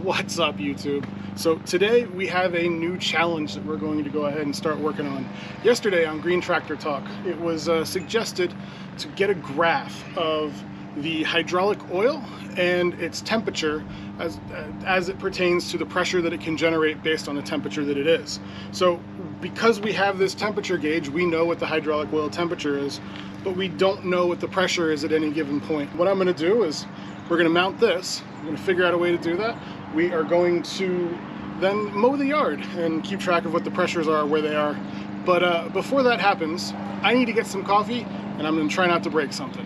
What's up, YouTube? So today we have a new challenge that we're going to go ahead and start working on. Yesterday on Green Tractor Talk, it was suggested to get a graph of the hydraulic oil and its temperature as it pertains to the pressure that it can generate based on the temperature that it is. So because we have this temperature gauge, we know what the hydraulic oil temperature is, but we don't know what the pressure is at any given point. What I'm going to do is we're going to mount this. We're going to figure out a way to do that. We are going to then mow the yard and keep track of what the pressures are, where they are. But before that happens, I need to get some coffee, and I'm going to try not to break something.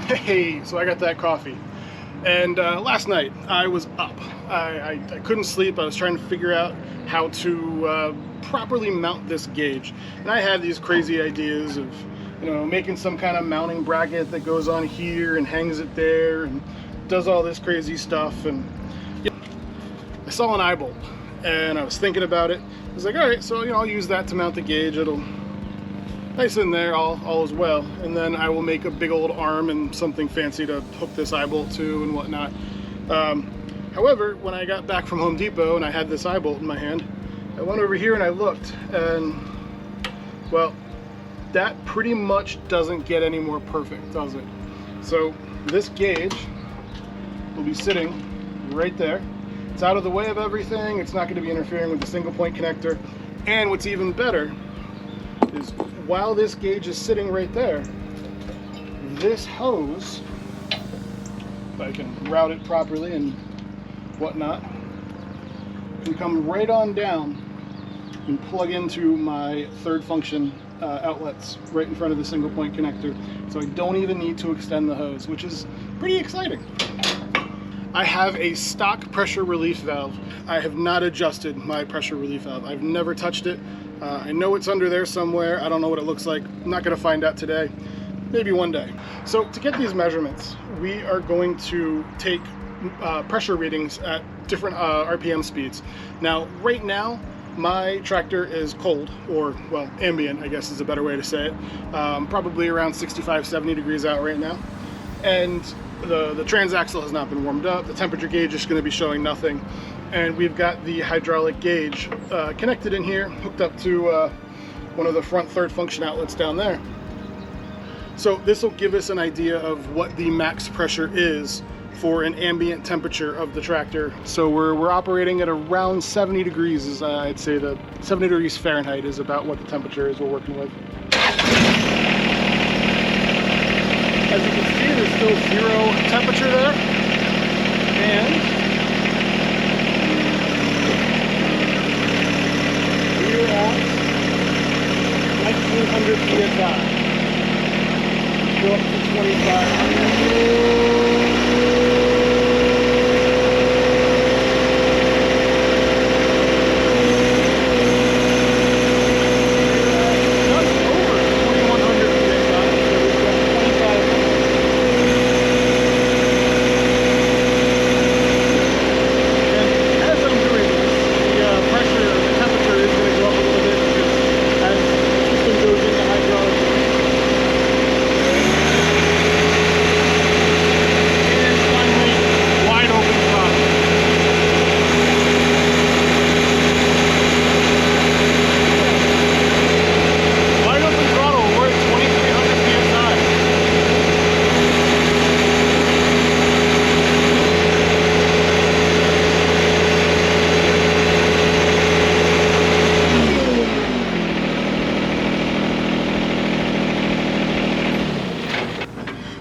Hey, so I got that coffee. And last night I was up. I couldn't sleep. I was trying to figure out how to properly mount this gauge. And I had these crazy ideas of, making some kind of mounting bracket that goes on here and hangs it there and does all this crazy stuff. And I saw an eye bolt and I was thinking about it. I was like, all right, so I'll use that to mount the gauge. It'll nice in there, all is well. And then I will make a big old arm and something fancy to hook this eye bolt to and whatnot. However, when I got back from Home Depot and I had this eye bolt in my hand, I went over here and I looked, and well, that pretty much doesn't get any more perfect, does it? So this gauge will be sitting right there. It's out of the way of everything. It's not going to be interfering with the single point connector. And what's even better is while this gauge is sitting right there, this hose, if I can route it properly and whatnot, can come right on down and plug into my third function outlets right in front of the single point connector. So I don't even need to extend the hose, which is pretty exciting. I have a stock pressure relief valve. I have not adjusted my pressure relief valve. I've never touched it. I know it's under there somewhere. I don't know what it looks like. I'm not going to find out today. Maybe one day. So to get these measurements, we are going to take pressure readings at different RPM speeds. Now, right now, my tractor is cold, or well, ambient, I guess is a better way to say it. Probably around 65, 70 degrees out right now. And the transaxle has not been warmed up. The temperature gauge is going to be showing nothing. And we've got the hydraulic gauge connected in here, hooked up to one of the front third function outlets down there. So this will give us an idea of what the max pressure is for an ambient temperature of the tractor. So we're operating at around 70 degrees, is I'd say the 70 degrees Fahrenheit is about what the temperature is we're working with. As you can see, there's still zero temperature there. And we're at 1900 PSI. Go up to 2500.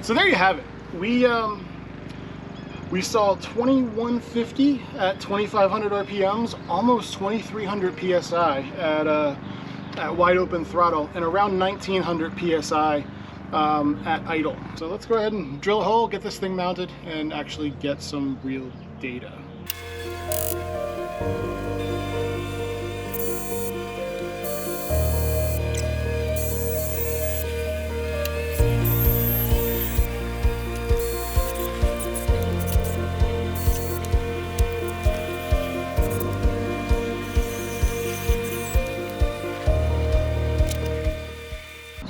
So there you have it. We saw 2150 at 2500 RPMs, almost 2300 PSI at wide open throttle, and around 1900 PSI at idle. So let's go ahead and drill a hole, get this thing mounted, and actually get some real data.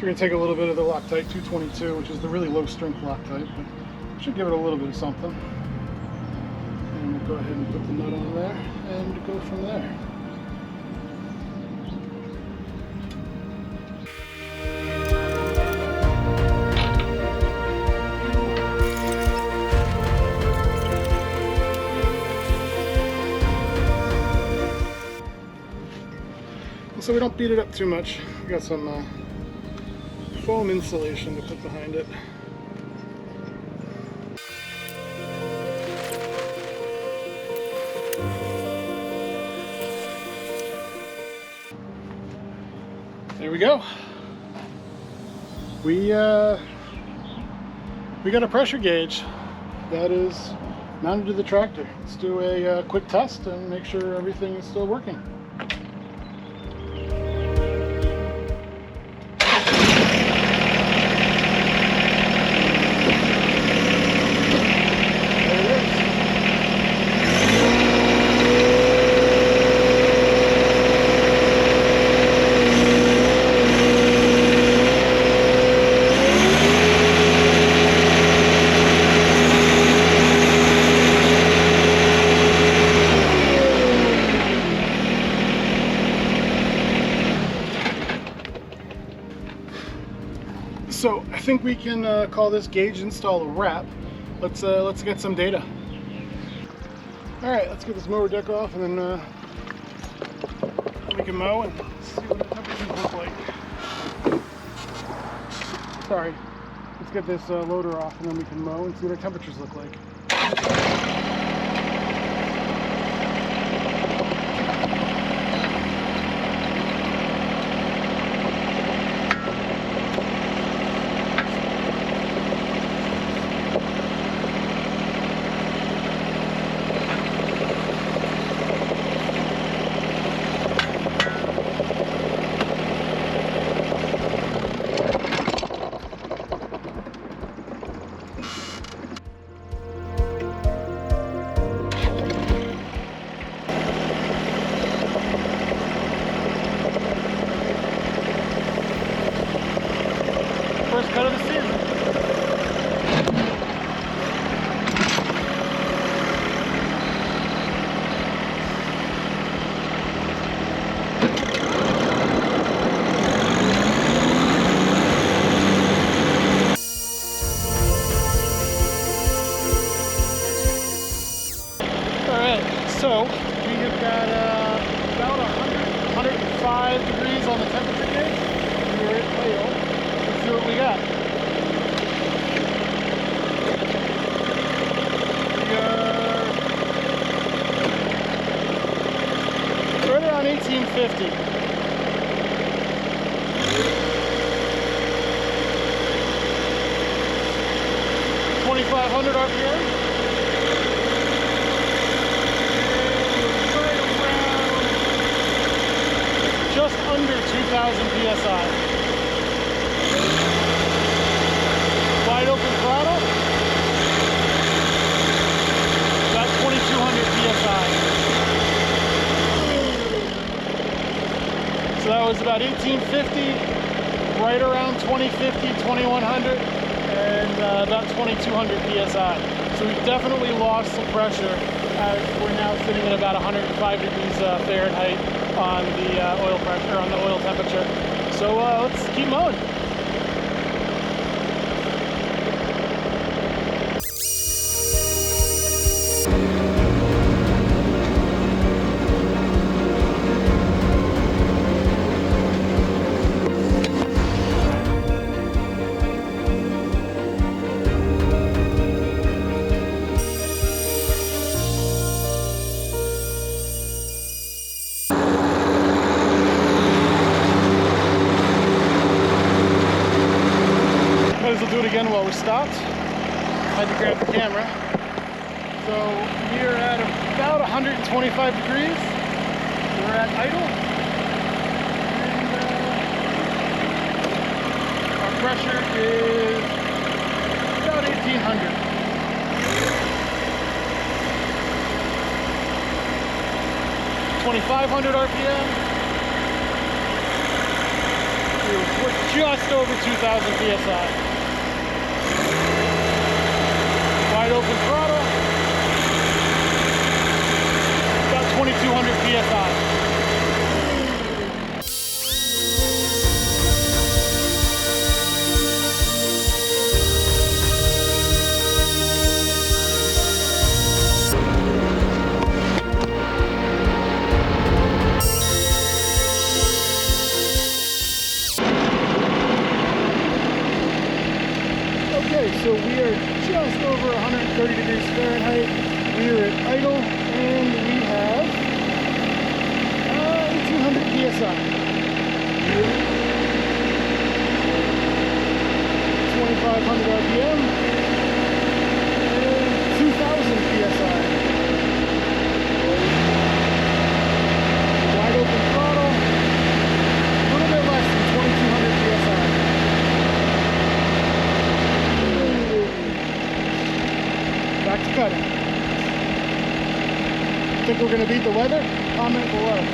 So we're going to take a little bit of the Loctite 222, which is the really low strength Loctite, but should give it a little bit of something. And we'll go ahead and put the nut on there and go from there. So we don't beat it up too much. We got some foam insulation to put behind it. There we go. We got a pressure gauge that is mounted to the tractor. Let's do a quick test and make sure everything is still working. So I think we can call this gauge install a wrap. Let's get some data. All right, let's get this mower deck off, and then we can mow and see what the temperatures look like. Sorry, let's get this loader off, and then we can mow and see what our temperatures look like. First cut of the season. Alright, so we have got about 105 degrees on the temperature gauge. We're at idle. Let's see what we got. We are right around 1850. 2,500 RPM. Just under 2,000 PSI. Wide open throttle, about 2,200 PSI. So that was about 1850, right around 2050, 2,100, and about 2,200 PSI. So we've definitely lost some pressure as we're now sitting at about 105 degrees Fahrenheit on the oil pressure, on the oil temperature. So let's keep mowing. We'll do it again while we're stopped. I had to grab the camera. So we're at about 125 degrees. We're at idle. And our pressure is about 1,800. .500 RPM. We were just over 2,000 PSI. Wide open throttle, about 2,200 PSI. Okay, so we are just over 130 degrees Fahrenheit. We are at idle, and we have 1,800 PSI. 2,500 RPM, and 2,000 PSI. Wide open throttle, a little bit less than 2,200 PSI. Back to cutting. Think we're going to beat the weather? Comment below.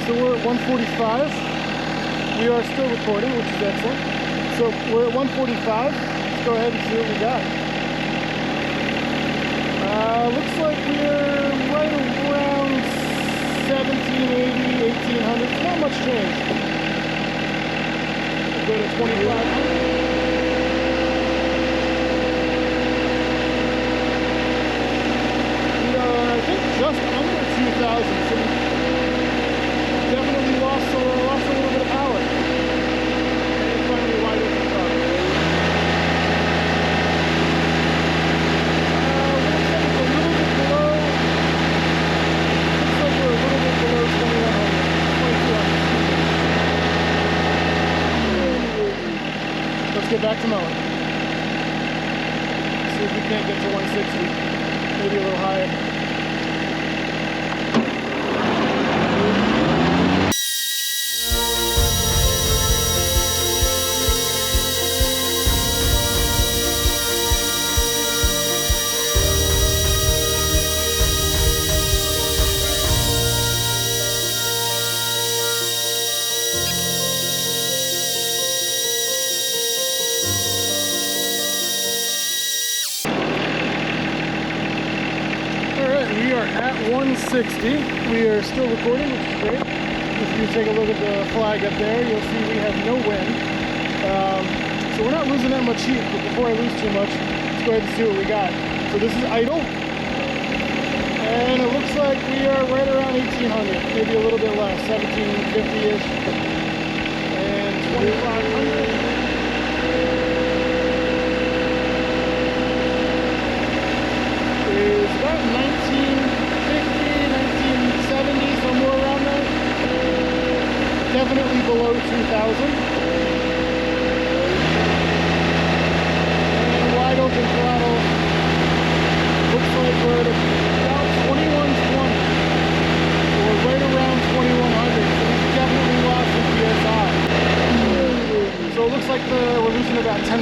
So we're at 145. We are still recording, which is excellent. So we're at 145. Let's go ahead and see what we got. Looks like we're right around 1,780, 1,800. Not much change. We'll go to 2,500. I think just under 2,000. So definitely lost a little bit of power. And finally wide open throttle. Looks like it's a little bit below. Looks like we're a little bit below 2,100, 2,200. Let's get back to mowing. See if we can't get to 160. Maybe a little higher. We are at 160. We are still recording, which is great. If you take a look at the flag up there, you'll see we have no wind. So we're not losing that much heat, but before I lose too much, let's go ahead and see what we got. So this is idle, and it looks like we are right around 1,800, maybe a little bit less, 1,750-ish, and 2,500. Is about 1950, 1970, somewhere around there. Definitely below 2,000. And wide open throttle. Looks like we're at about 2,120. Or right around 2,100. So we've definitely lost some PSI. So it looks like we're losing about 10%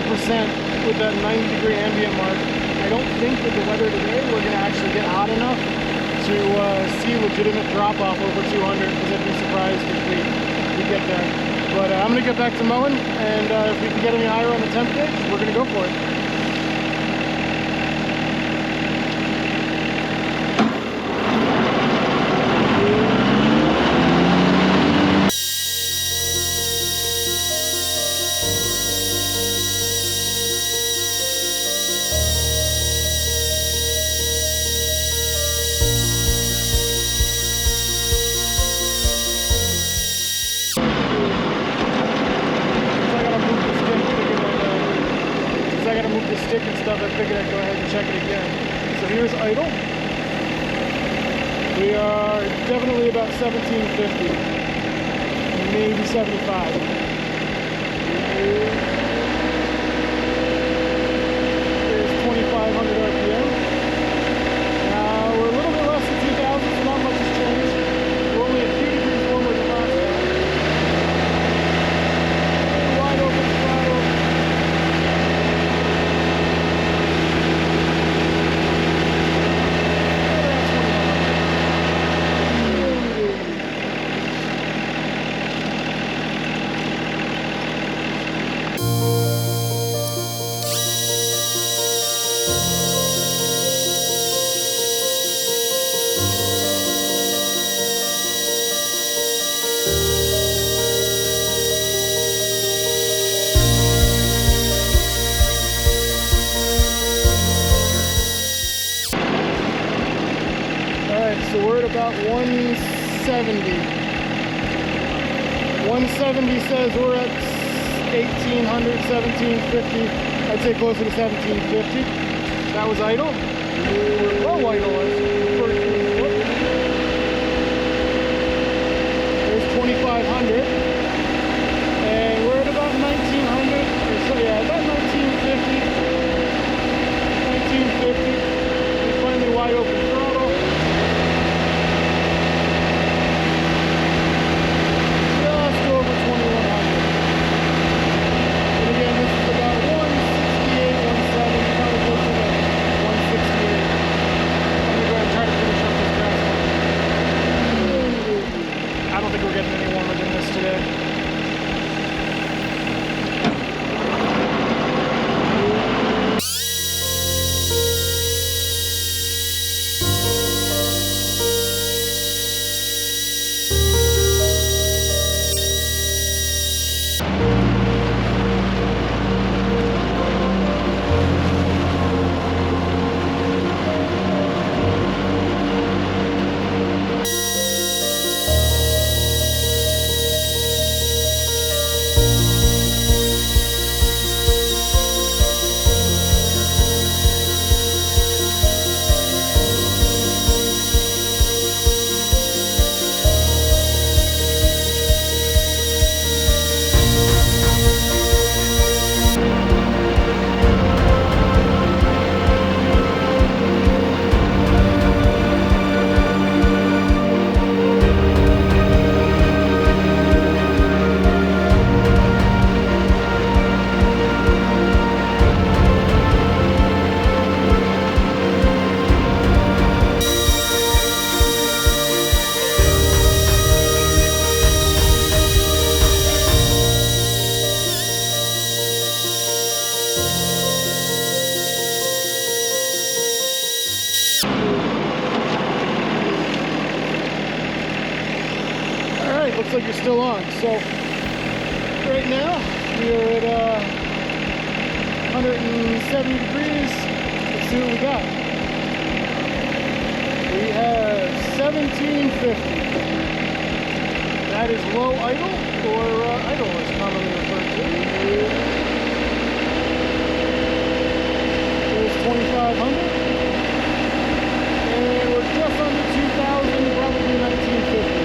with that 90-degree ambient mark. I don't think with the weather today we're going to actually get hot enough to see legitimate drop-off over 200, because I'd be surprised if we get there. But I'm going to get back to mowing, and if we can get any higher on the temp gauge, we're going to go for it. I can check it again. So here's idle. We are definitely about 1750, maybe 75. There's 2500 RPM. We're a little bit less than 2000, so not much has changed. We're only a few degrees warmer than last time. Wide open throttle. So we're at about 170. 170 says we're at 1800, 1750. I'd say closer to 1750. That was idle. We're low idle. There's 2500. And we're at about 1900. So yeah, about 1950. 1950. We finally wide open throttle. Looks like you're still on. So right now we're at 170 degrees. Let's see what we got. We have 1750. That is low idle, or idle as commonly referred to. There's 2500. And we're just under 2000, probably 1950.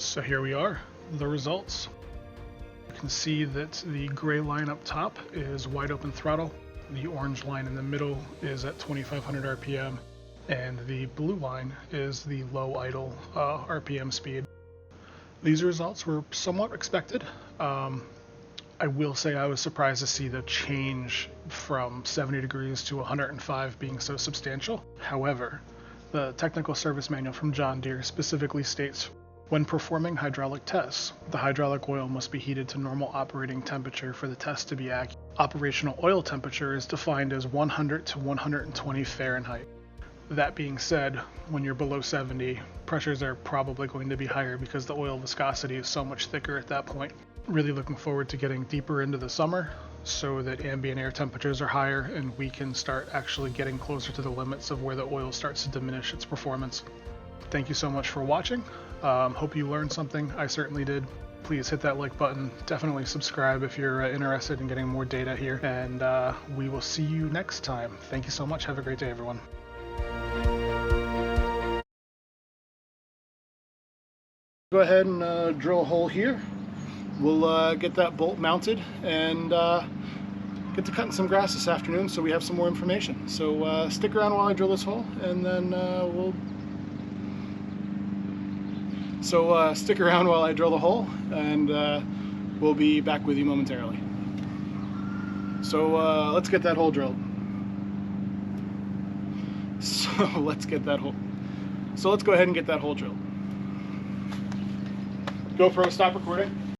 So here we are, the results. You can see that the gray line up top is wide open throttle, the orange line in the middle is at 2500 RPM, and the blue line is the low idle RPM speed. These results were somewhat expected. I will say I was surprised to see the change from 70 degrees to 105 being so substantial. However, the technical service manual from John Deere specifically states, when performing hydraulic tests, the hydraulic oil must be heated to normal operating temperature for the test to be accurate. Operational oil temperature is defined as 100 to 120 Fahrenheit. That being said, when you're below 70, pressures are probably going to be higher because the oil viscosity is so much thicker at that point. Really looking forward to getting deeper into the summer so that ambient air temperatures are higher and we can start actually getting closer to the limits of where the oil starts to diminish its performance. Thank you so much for watching. Hope you learned something. I certainly did. Please hit that like button. Definitely subscribe if you're interested in getting more data here. And we will see you next time. Thank you so much. Have a great day, everyone. Go ahead and drill a hole here. We'll get that bolt mounted and get to cutting some grass this afternoon so we have some more information. So stick around while I drill this hole, and then stick around while I drill the hole, and we'll be back with you momentarily. So let's get that hole drilled. So let's go ahead and get that hole drilled. GoPro, stop recording.